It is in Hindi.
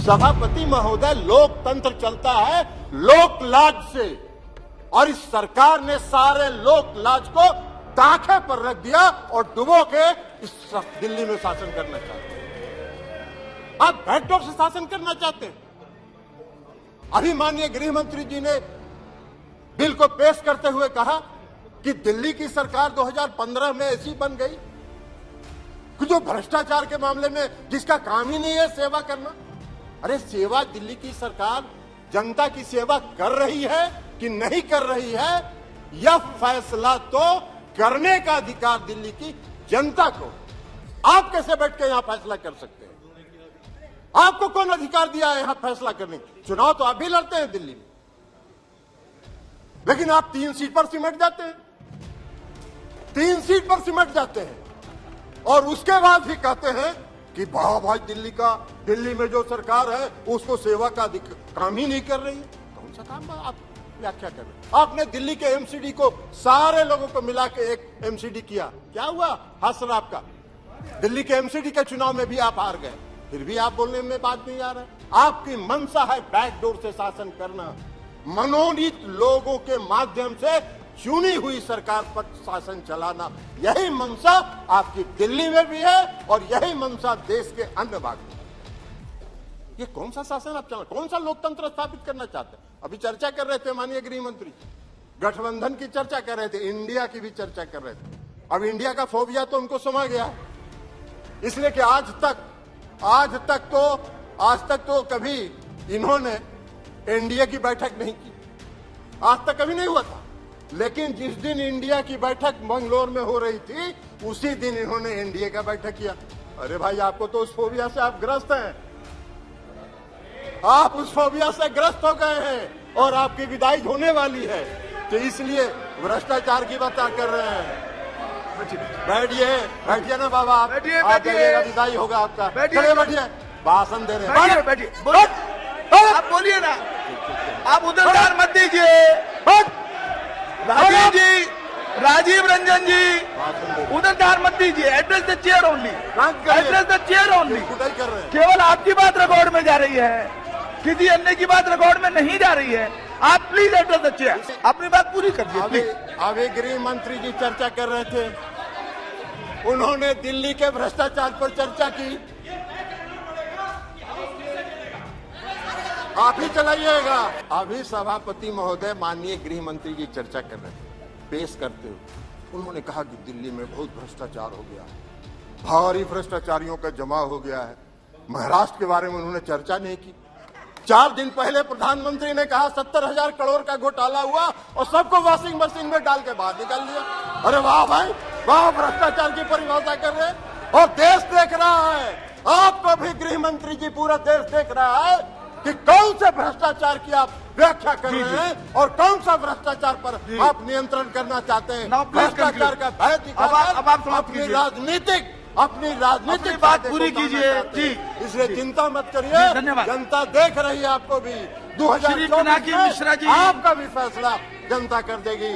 सभापति महोदय, लोकतंत्र चलता है लोक लाज से, और इस सरकार ने सारे लोक लाज को ताखे पर रख दिया और डुबो के इस दिल्ली में शासन करना चाहते हैं। आप बैकडोर से शासन करना चाहते हैं। अभी माननीय गृह मंत्री जी ने बिल को पेश करते हुए कहा कि दिल्ली की सरकार 2015 में ऐसी बन गई कि जो भ्रष्टाचार के मामले में जिसका काम ही नहीं है सेवा करना। अरे सेवा दिल्ली की सरकार जनता की सेवा कर रही है कि नहीं कर रही है, यह फैसला तो करने का अधिकार दिल्ली की जनता को। आप कैसे बैठ के यहां फैसला कर सकते हैं? आपको कौन अधिकार दिया है यहां फैसला करने की? चुनाव तो आप भी लड़ते हैं दिल्ली में, लेकिन आप 3 सीट पर सिमट जाते हैं, 3 सीट पर सिमट जाते हैं और उसके बाद भी कहते हैं कि वाह भाई दिल्ली में जो सरकार है उसको सेवा का काम ही नहीं कर रही है। कौन सा काम आप व्याख्या कर रहे हैं? आपने दिल्ली के एमसीडी को सारे लोगों को मिला के एक एमसीडी किया, क्या हुआ? हासिल आपका। दिल्ली के एमसीडी के चुनाव में भी आप हार गए, फिर भी आप बोलने में बात नहीं आ रहा है। आपकी मंशा है बैकडोर से शासन करना, मनोनीत लोगों के माध्यम से चुनी हुई सरकार पर शासन चलाना। यही मंशा आपकी दिल्ली में भी है और यही मंशा देश के अन्य भाग में। ये कौन सा शासन आप चला, कौन सा लोकतंत्र स्थापित करना चाहते हैं? अभी चर्चा कर रहे थे माननीय गृह मंत्री, गठबंधन की चर्चा कर रहे थे, इंडिया की भी चर्चा कर रहे थे। अब इंडिया का फोबिया तो उनको समा गया है, इसलिए कि आज तक तो कभी इन्होंने एनडीए की बैठक नहीं की, आज तक कभी नहीं हुआ था। लेकिन जिस दिन इंडिया की बैठक मंगलोर में हो रही थी उसी दिन इन्होंने एनडीए का बैठक किया। अरे भाई, आपको तो उस फोबिया से आप ग्रस्त हैं, आप उस फोबिया से ग्रस्त हो गए हैं और आपकी विदाई होने वाली है, तो इसलिए भ्रष्टाचार की बात कर रहे हैं। बैठिए ना बाबा, आप जाइएगा, विदाई होगा आपका। चलिए बैठिए, भाषण दे रहे हैं। बैठिए, आप बोलिए ना, आप उधर ध्यान मत दीजिए। राजीव रंजन जी, उधर ध्यान मत दीजिए। Address the chair only, address the chair only. केवल आपकी बात रिकॉर्ड में जा रही है, किसी अन्य की बात रिकॉर्ड में नहीं जा रही है। आप प्लीज एड्रेस द चेयर, अपनी बात पूरी कर दीजिए। अभी गृह मंत्री जी चर्चा कर रहे थे, उन्होंने दिल्ली के भ्रष्टाचार पर चर्चा की। आप ही चलाइएगा। अभी सभापति महोदय माननीय गृह मंत्री जी चर्चा कर रहे थे, पेश करते हुए उन्होंने कहा कि दिल्ली में बहुत भ्रष्टाचार हो गया है, भारी भ्रष्टाचारियों का जमा हो गया है। महाराष्ट्र के बारे में उन्होंने चर्चा नहीं की। 4 दिन पहले प्रधानमंत्री ने कहा 70,000 करोड़ का घोटाला हुआ और सबको वॉशिंग मशीन में डाल के बाहर निकाल दिया। अरे वाह भाई वाह, भ्रष्टाचार की परिभाषा कर रहे हैं और देश देख रहा है। आपको भी गृह मंत्री जी, पूरा देश देख रहा है कि कौन से भ्रष्टाचार की आप व्याख्या कर रहे हैं और कौन सा भ्रष्टाचार पर आप नियंत्रण करना चाहते हैं। भ्रष्टाचार का भय दिखाकर अपनी राजनीतिक बात पूरी कीजिए जी। इसलिए चिंता मत करिए, जनता देख रही है आपको भी। 2024 में आपका भी फैसला जनता कर देगी।